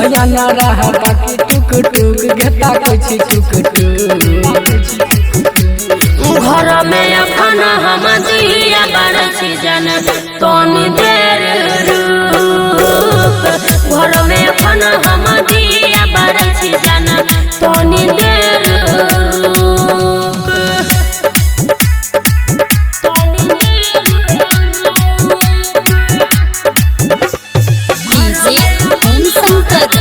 नया न रहा बाकी टुक टुक घेता कुछ टुक टुक घर में खाना हम दिया बरसी जन तोनी देर रुक घर में खाना हम दिया बरसी जन तोनी देर रुक डीजे ओम शंकर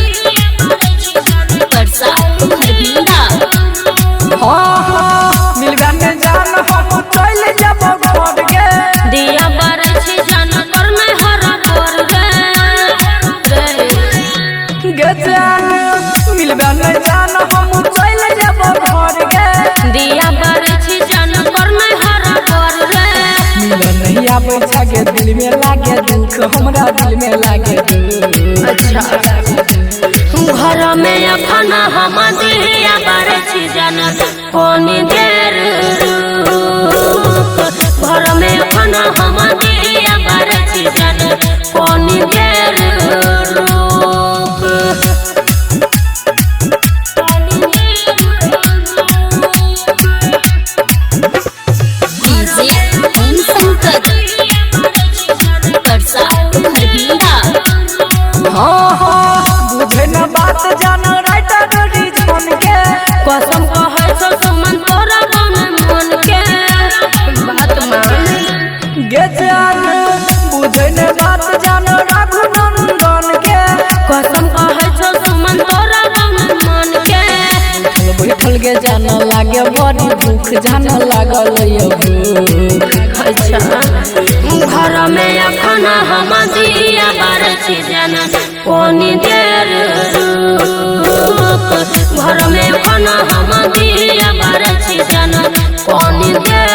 परसा खरबीना मिलगा में जान हम चल जब घर गे दिया बरसी जन कर में हरा कर गे जान मिलगा में जान हम चल जब घर गे दिया बरसी जन कर में हरा कर मिलन नहीं आवे छागे दिल में लागे दुख हमरा दिल में लागे दुख अच्छा घर में खाना हम दिया बरसी जन कोनी देर रुक घर में खाना हम दिया बरसी जन कोनी देर रुक डीजे ओम शंकर परसा खरबीना बुझे न बात जान राइटर डोरी छोन के कसम कहे छो सुमन तोरा मन के बात मान गे जान बुझे न बात जान रघुनंदन के कसम कहे छो सुमन तोरा मन के बैठल गे जान लागे बड़ी दुख जान लागल ये भूख अच्छा घर में खाना हम दिया बरसी जन कोनी देर रुक घर में खाना हम दिया बरसी जन कोनी देर